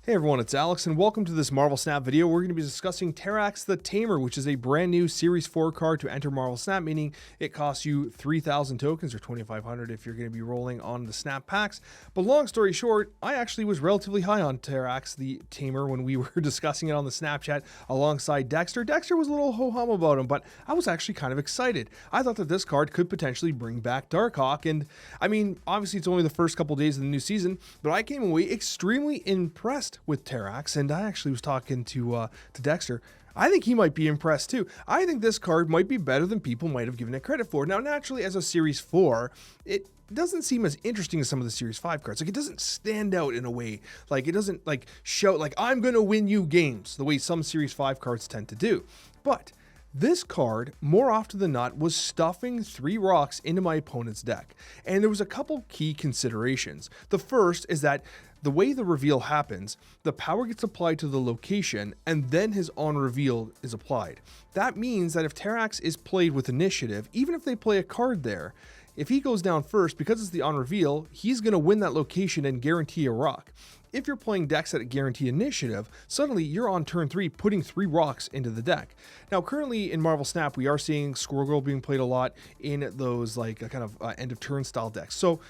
Hey everyone, it's Alex, and welcome to this Marvel Snap video. We're going to be discussing Terrax the Tamer, which is a brand new Series 4 card to enter Marvel Snap, meaning it costs you 3,000 tokens, or 2,500 if you're going to be rolling on the Snap packs. But long story short, I actually was relatively high on Terrax the Tamer when we were discussing it on the Snapchat alongside Dexter. Dexter was a little ho-hum about him, but I was actually kind of excited. I thought that this card could potentially bring back Darkhawk, and I mean, obviously it's only the first couple days of the new season, but I came away extremely impressed with Terrax, and I actually was talking to Dexter. I think he might be impressed too. I think this card might be better than people might have given it credit for. Now, naturally, as a Series 4, it doesn't seem as interesting as some of the Series 5 cards. Like, it doesn't stand out in a way. Like, it doesn't, like, shout, like, I'm going to win you games, the way some Series 5 cards tend to do. But this card, more often than not, was stuffing 3 rocks into my opponent's deck. And there was a couple key considerations. The first is that the way the reveal happens, the power gets applied to the location, and then his on-reveal is applied. That means that if Terrax is played with initiative, even if they play a card there, if he goes down first, because it's the on-reveal, he's going to win that location and guarantee a rock. If you're playing decks that guarantee initiative, suddenly you're on turn 3 putting 3 rocks into the deck. Now, currently in Marvel Snap, we are seeing Squirrel Girl being played a lot in those like kind of end of turn style decks. So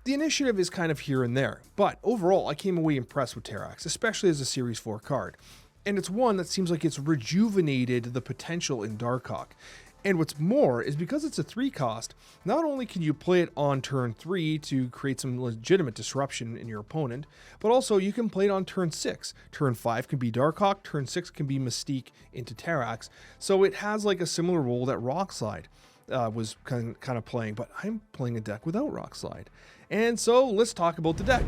the initiative is kind of here and there, but overall I came away impressed with Terrax, especially as a Series 4 card. And it's one that seems like it's rejuvenated the potential in Darkhawk. And what's more is because it's a 3 cost, not only can you play it on turn 3 to create some legitimate disruption in your opponent, but also you can play it on turn 6. Turn 5 can be Darkhawk, turn 6 can be Mystique into Terrax. So it has like a similar role that Rockslide was kind of playing, but I'm playing a deck without Rockslide. And so let's talk about the deck.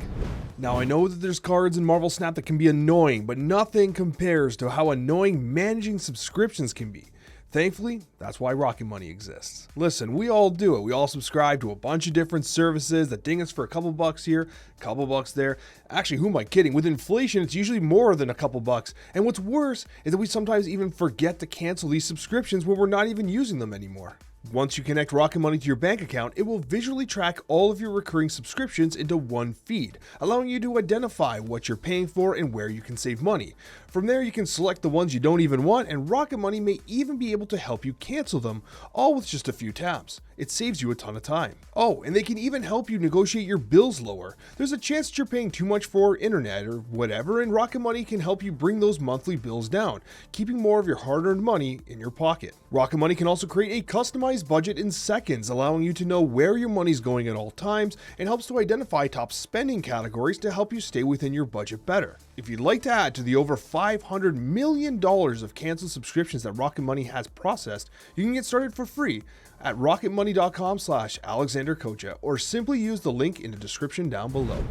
Now, I know that there's cards in Marvel Snap that can be annoying, but nothing compares to how annoying managing subscriptions can be. Thankfully, that's why Rocket Money exists. Listen, we all do it. We all subscribe to a bunch of different services that ding us for a couple bucks here, a couple bucks there. Actually, who am I kidding? With inflation, it's usually more than a couple bucks. And what's worse is that we sometimes even forget to cancel these subscriptions when we're not even using them anymore. Once you connect Rocket Money to your bank account, it will visually track all of your recurring subscriptions into one feed, allowing you to identify what you're paying for and where you can save money. From there, you can select the ones you don't even want, and Rocket Money may even be able to help you cancel them, all with just a few taps. It saves you a ton of time. Oh, and they can even help you negotiate your bills lower. There's a chance that you're paying too much for internet or whatever, and Rocket Money can help you bring those monthly bills down, keeping more of your hard-earned money in your pocket. Rocket Money can also create a customized budget in seconds, allowing you to know where your money's going at all times, and helps to identify top spending categories to help you stay within your budget better. If you'd like to add to the over $500 million of canceled subscriptions that Rocket Money has processed, you can get started for free at rocketmoney.com/Alexander Coccia, or simply use the link in the description down below.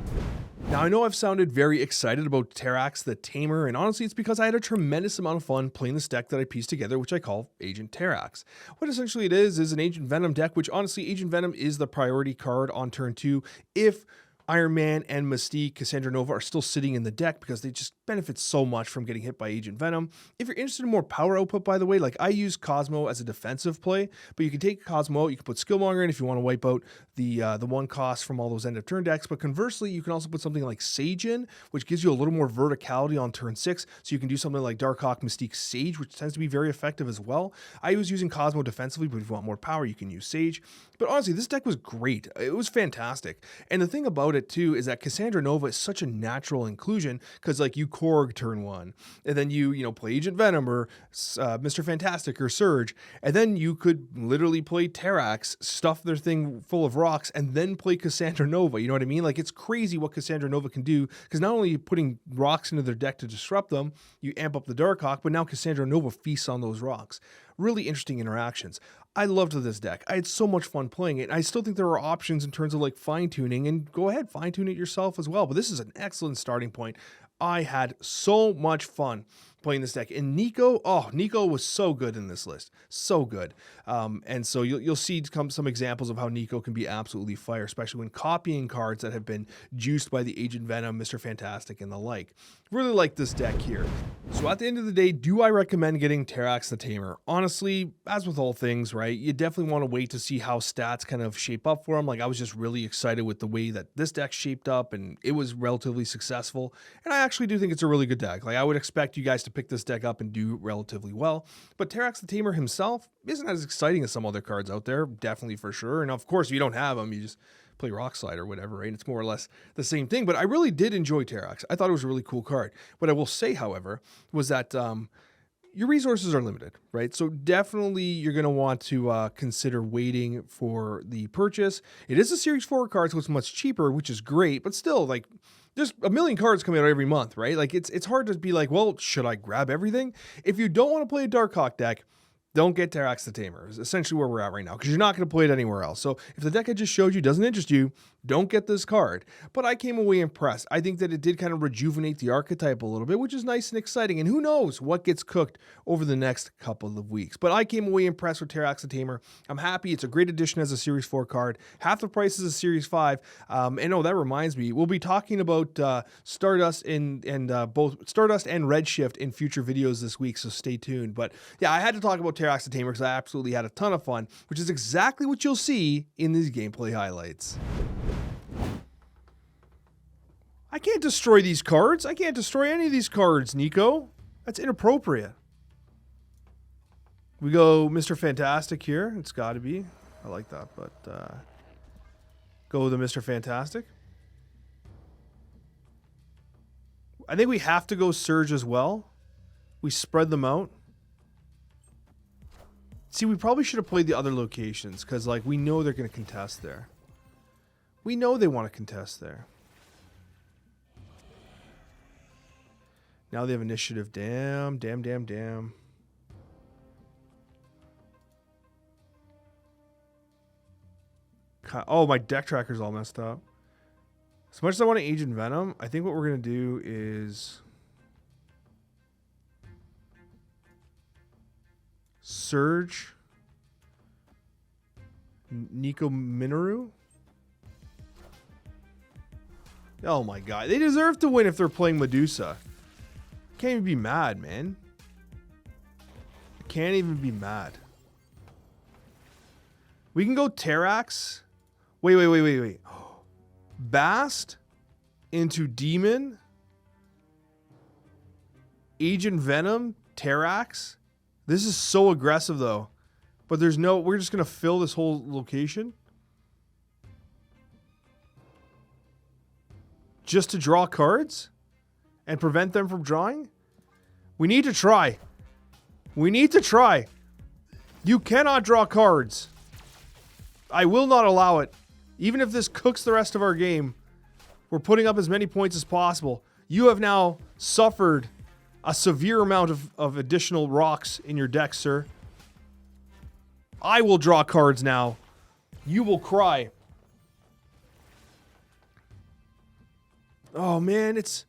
Now, I know I've sounded very excited about Terrax the Tamer, and honestly it's because I had a tremendous amount of fun playing this deck that I pieced together, which I call Agent Terrax. What essentially it is an Agent Venom deck, which honestly Agent Venom is the priority card on turn 2 if Iron Man and Mystique, Cassandra Nova are still sitting in the deck because they just benefit so much from getting hit by Agent Venom. If you're interested in more power output, by the way, like I use Cosmo as a defensive play, but you can take Cosmo out, you can put Skillmonger in if you want to wipe out the 1 cost from all those end of turn decks, but conversely, you can also put something like Sage in, which gives you a little more verticality on turn 6, so you can do something like Darkhawk, Mystique, Sage, which tends to be very effective as well. I was using Cosmo defensively, but if you want more power, you can use Sage. But honestly, this deck was great. It was fantastic. And the thing about it too is that Cassandra Nova is such a natural inclusion because like you Korg turn 1, and then you play Agent Venom or Mr. Fantastic or Surge, and then you could literally play Terrax, stuff their thing full of rocks, and then play Cassandra Nova. You know what I mean? Like, it's crazy what Cassandra Nova can do, because not only are you putting rocks into their deck to disrupt them, you amp up the Darkhawk, but now Cassandra Nova feasts on those rocks. Really interesting interactions. I loved this deck. I had so much fun playing it. I still think there are options in terms of like fine-tuning, and go ahead, fine-tune it yourself as well. But this is an excellent starting point. I had so much fun playing this deck. And Nico was so good in this list. So good. And so you'll see some examples of how Nico can be absolutely fire, especially when copying cards that have been juiced by the Agent Venom, Mr. Fantastic, and the like. Really like this deck here. So at the end of the day, do I recommend getting Terrax the Tamer? Honestly, as with all things, right, you definitely want to wait to see how stats kind of shape up for him. Like, I was just really excited with the way that this deck shaped up, and it was relatively successful. And I actually do think it's a really good deck. Like, I would expect you guys to pick this deck up and do relatively well. But Terrax the Tamer himself isn't as exciting as some other cards out there, definitely for sure. And of course, if you don't have him, you just play Rock Slide or whatever, right? It's more or less the same thing. But I really did enjoy Terrax. I thought it was a really cool card. What I will say, however, was that your resources are limited, right? So definitely you're going to want to consider waiting for the purchase. It is a Series 4 card, so it's much cheaper, which is great. But still, like, there's a million cards coming out every month, right? Like, it's hard to be like, well, should I grab everything? If you don't want to play a Darkhawk deck, don't get Terrax the Tamer, is essentially where we're at right now, because you're not going to play it anywhere else. So if the deck I just showed you doesn't interest you, don't get this card. But I came away impressed. I think that it did kind of rejuvenate the archetype a little bit, which is nice and exciting. And who knows what gets cooked over the next couple of weeks. But I came away impressed with Terrax the Tamer. I'm happy. It's a great addition as a Series 4 card. Half the price is a Series 5. And oh, that reminds me, we'll be talking about Stardust and both Stardust and Redshift in future videos this week, so stay tuned. But yeah, I had to talk about Terrax the Tamer because I absolutely had a ton of fun, which is exactly what you'll see in these gameplay highlights. I can't destroy these cards. I can't destroy any of these cards, Nico. That's inappropriate. We go Mr. Fantastic here. It's got to be. I like that, but go with the Mr. Fantastic. I think we have to go Surge as well. We spread them out. See, we probably should have played the other locations because, like, we know they're going to contest there. We know they want to contest there. Now they have initiative. Damn. Oh, my deck tracker's all messed up. As much as I want to Agent Venom, I think what we're going to do is Surge Nico Minoru. Oh my god. They deserve to win if they're playing Medusa. Can't even be mad, man. Can't even be mad. We can go Terrax. Wait. Bast into Demon. Agent Venom. Terrax. This is so aggressive, though. But there's no... We're just going to fill this whole location. Just to draw cards? And prevent them from drawing? We need to try. We need to try. You cannot draw cards. I will not allow it. Even if this cooks the rest of our game, we're putting up as many points as possible. You have now suffered a severe amount of additional rocks in your deck, sir. I will draw cards now. You will cry. Oh, man, it's...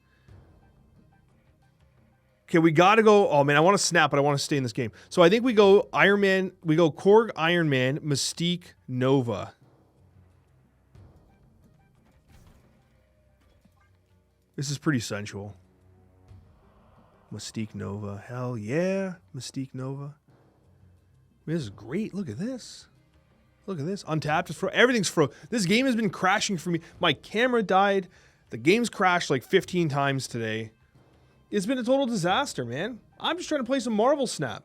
Okay, we gotta go... Oh, man, I want to snap, but I want to stay in this game. So I think we go Iron Man... We go Korg, Iron Man, Mystique, Nova. This is pretty sensual. Mystique Nova. Hell yeah. Mystique Nova. I mean, this is great. Look at this. Look at this. Untapped is everything's This game has been crashing for me. My camera died. The game's crashed like 15 times today. It's been a total disaster, man. I'm just trying to play some Marvel Snap.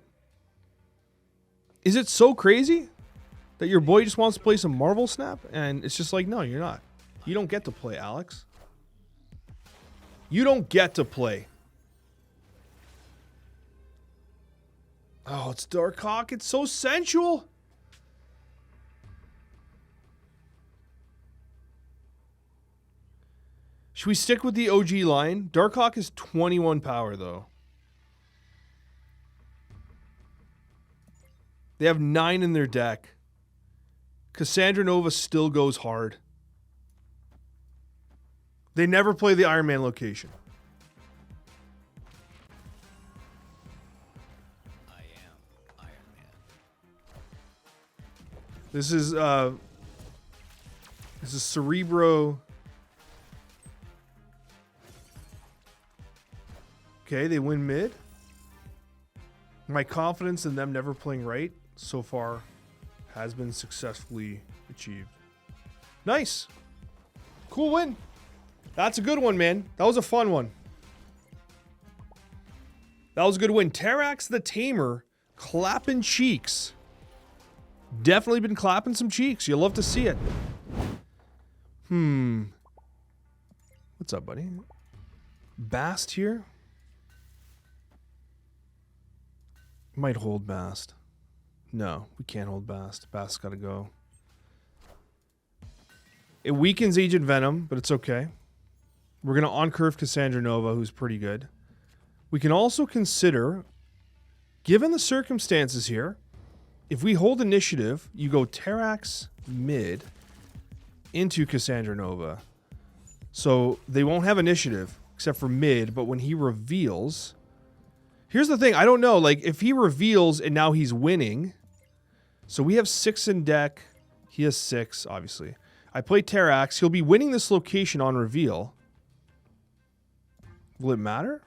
Is it so crazy that your boy just wants to play some Marvel Snap? And it's just like, no, you're not. You don't get to play, Alex. You don't get to play. Oh, it's Darkhawk. It's so sensual. Should we stick with the OG line? Darkhawk is 21 power, though. They have 9 in their deck. Cassandra Nova still goes hard. They never play the Iron Man location. I am Iron Man. This is Cerebro. Okay, they win mid. My confidence in them never playing right so far has been successfully achieved. Nice. Cool win. That's a good one, man. That was a fun one. That was a good win. Terrax the Tamer, clapping cheeks. Definitely been clapping some cheeks. You'll love to see it. What's up, buddy? Bast here? Might hold Bast. No, we can't hold Bast. Bast's gotta go. It weakens Agent Venom, but it's okay. We're gonna on-curve Cassandra Nova, who's pretty good. We can also consider, given the circumstances here, if we hold initiative, you go Terrax mid into Cassandra Nova. So they won't have initiative except for mid, but when he reveals... Here's the thing, I don't know, like if he reveals and now he's winning, so we have 6 in deck, he has 6, obviously. I play Terrax, he'll be winning this location on reveal. Will it matter?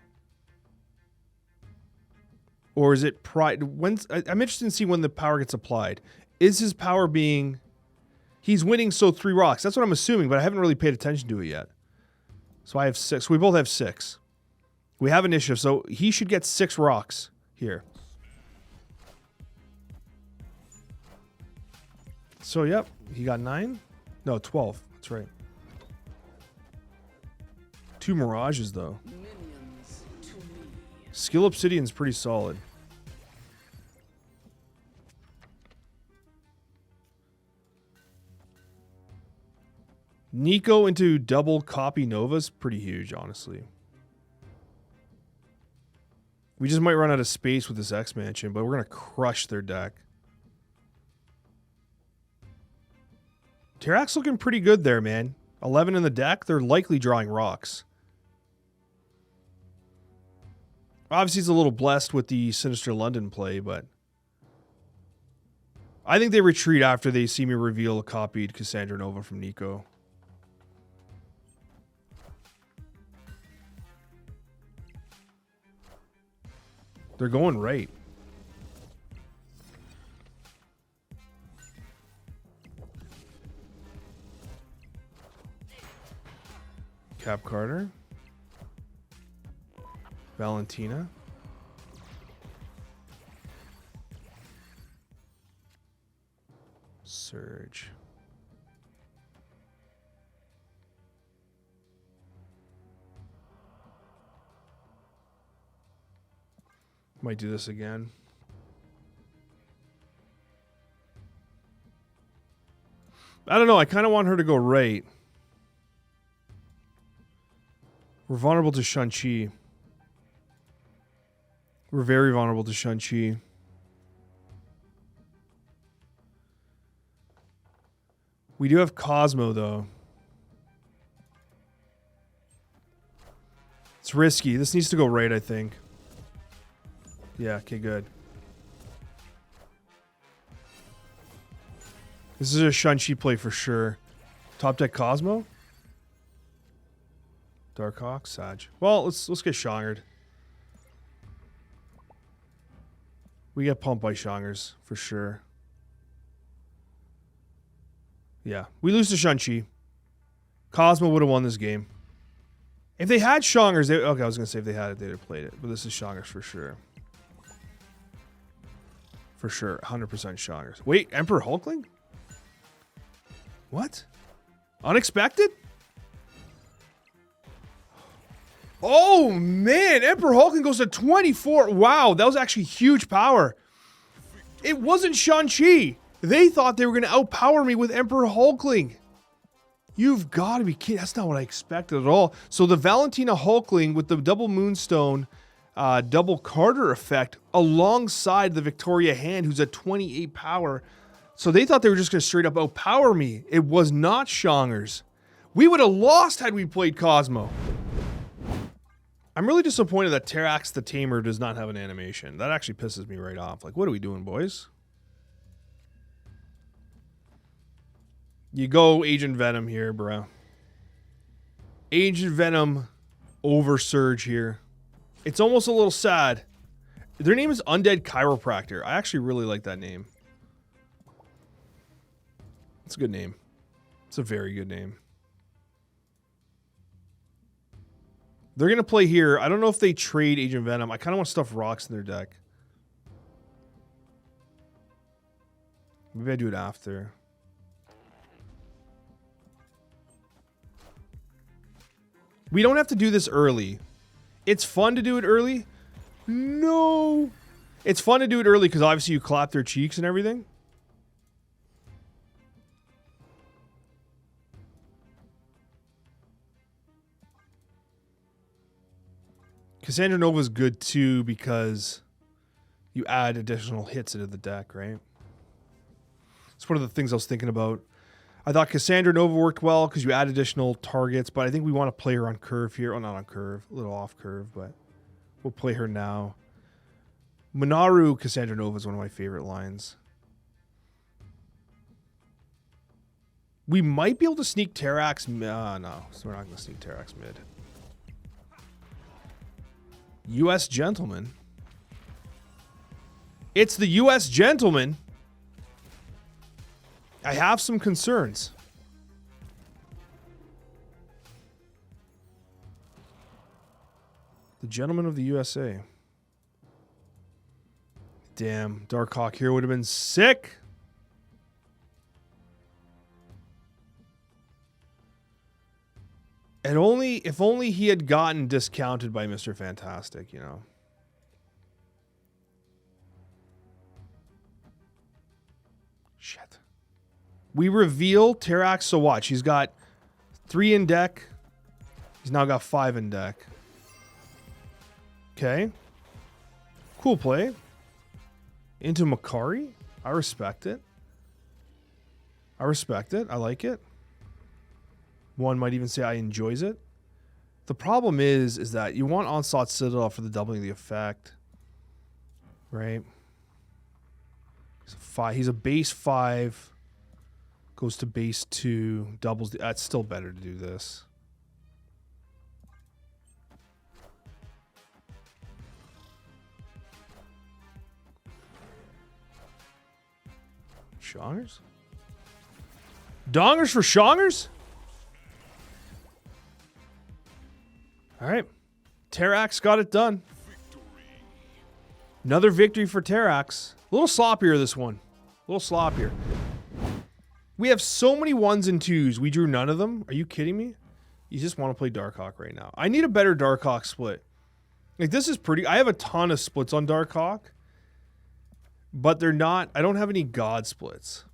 Or is it pride? I'm interested in seeing when the power gets applied. Is his power being... He's winning, so 3 rocks. That's what I'm assuming, but I haven't really paid attention to it yet. So I have 6. We both have 6. We have initiative, so he should get 6 rocks here. So, yep. He got 9? No, 12. That's right. 2 Mirages, though. Skill Obsidian's pretty solid. Nico into double copy Nova's pretty huge, honestly. We just might run out of space with this expansion, but we're going to crush their deck. Terrax looking pretty good there, man. 11 in the deck. They're likely drawing rocks. Obviously, he's a little blessed with the Sinister London play, but I think they retreat after they see me reveal a copied Cassandra Nova from Nico. They're going right. Cap Carter. Valentina. Surge. Might do this again. I don't know. I kind of want her to go right. We're vulnerable to Shang-Chi. We're very vulnerable to Shang-Chi. We do have Cosmo, though. It's risky. This needs to go right, I think. Yeah, okay, good. This is a Shang-Chi play for sure. Top deck Cosmo? Darkhawk, Sag. Well, let's get Shangered. We get pumped by Shangers, for sure. Yeah, we lose to Shang-Chi. Cosmo would have won this game. If they had Shangers, okay, I was going to say if they had it, they'd have played it. But this is Shangers for sure. For sure, 100% Shangers. Wait, Emperor Hulkling? What? Unexpected? Oh, man. Emperor Hulkling goes to 24. Wow, that was actually huge power. It wasn't Shang-Chi. They thought they were going to outpower me with Emperor Hulkling. You've got to be kidding. That's not what I expected at all. So the Valentina Hulkling with the double Moonstone, double Carter effect alongside the Victoria Hand, who's at 28 power. So they thought they were just going to straight up outpower me. It was not Shangers. We would have lost had we played Cosmo. I'm really disappointed that Terrax the Tamer does not have an animation. That actually pisses me right off. Like, what are we doing, boys? You go Agent Venom here, bro. Agent Venom over Surge here. It's almost a little sad. Their name is Undead Chiropractor. I actually really like that name. It's a good name. It's a very good name. They're going to play here. I don't know if they trade Agent Venom. I kind of want to stuff rocks in their deck. Maybe I do it after. We don't have to do this early. It's fun to do it early. No. It's fun to do it early because obviously you clap their cheeks and everything. Cassandra Nova is good too because you add additional hits into the deck, right? It's one of the things I was thinking about. I thought Cassandra Nova worked well because you add additional targets, but I think we want to play her on curve here. Oh, not on curve, a little off curve, but we'll play her now. Minaru Cassandra Nova is one of my favorite lines. We might be able to sneak Terrax. No, so we're not going to sneak Terrax mid. U.S. Gentleman. It's the U.S. Gentleman. I have some concerns. The Gentleman of the USA. Damn, Darkhawk here would have been sick. And if only he had gotten discounted by Mr. Fantastic, you know. Shit. We reveal Terrax, so watch. He's got 3 in deck. He's now got 5 in deck. Okay. Cool play. Into Makari. I respect it. I respect it. I like it. One might even say I enjoys it. The problem is that you want Onslaught Citadel for the doubling of the effect. Right? He's a 5. He's a base 5. Goes to base 2. Doubles the... That's still better to do this. Shongers? Dongers for Shongers? All right. Terrax got it done. Another victory for Terrax. A little sloppier this one. A little sloppier. We have so many 1s and 2s. We drew none of them. Are you kidding me? You just want to play Darkhawk right now. I need a better Darkhawk split. Like, this is pretty... I have a ton of splits on Darkhawk. But they're not... I don't have any God splits.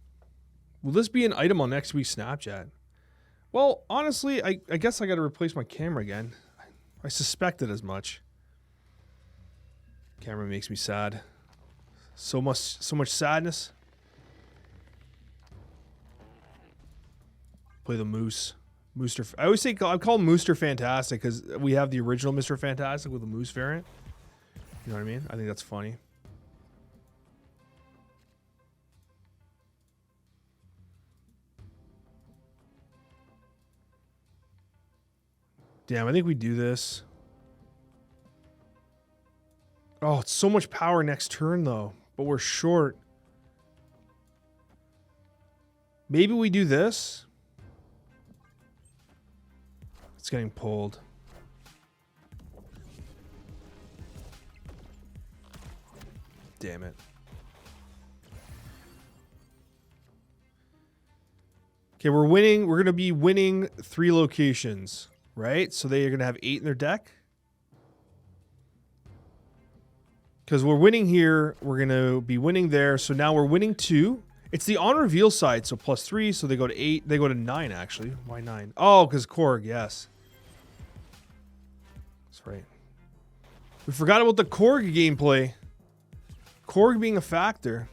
Will this be an item on next week's Snapchat? Well, honestly, I guess I got to replace my camera again. I suspected as much. Camera makes me sad. So much sadness. Play the Moose. Mooster. I always say I call him Mooster Fantastic because we have the original Mr. Fantastic with the Moose variant. You know what I mean? I think that's funny. Damn, I think we do this. Oh, it's so much power next turn, though. But we're short. Maybe we do this. It's getting pulled. Damn it. Okay, we're winning. We're going to be winning 3 locations. Right? So they are going to have 8 in their deck. Because we're winning here. We're going to be winning there. So now we're winning 2. It's the on reveal side. So +3. So they go to 8. They go to 9, actually. Why 9? Oh, because Korg. Yes. That's right. We forgot about the Korg gameplay. Korg being a factor.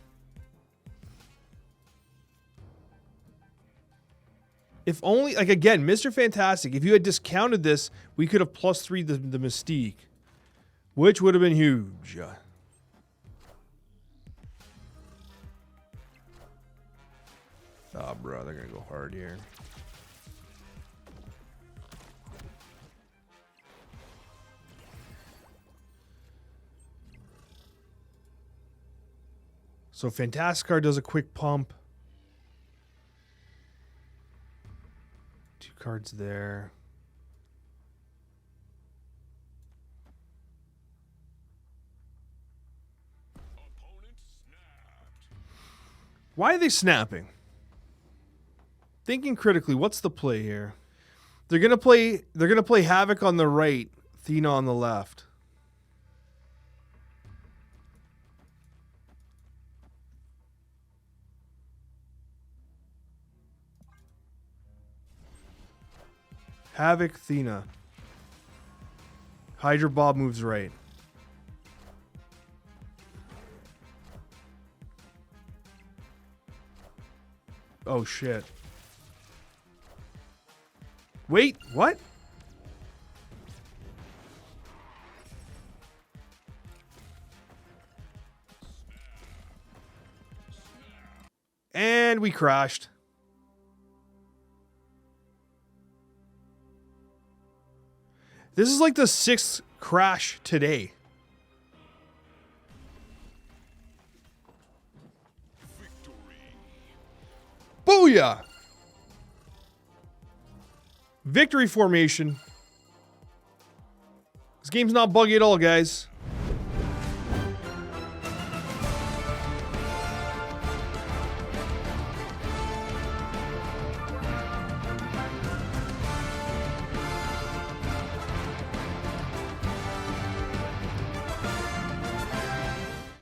If only, like, again, Mr. Fantastic, if you had discounted this, we could have +3 the Mystique, which would have been huge. Oh, bro, they're going to go hard here. So Fantastic Card does a quick pump. 2 cards there. Why are they snapping? Thinking critically, what's the play here? They're gonna play Havoc on the right, Athena on the left. Havoc, Athena. Hydra Bob moves right. Oh shit. Wait, what? And we crashed. This is like the 6th crash today. Booyah! Victory formation. This game's not buggy at all, guys.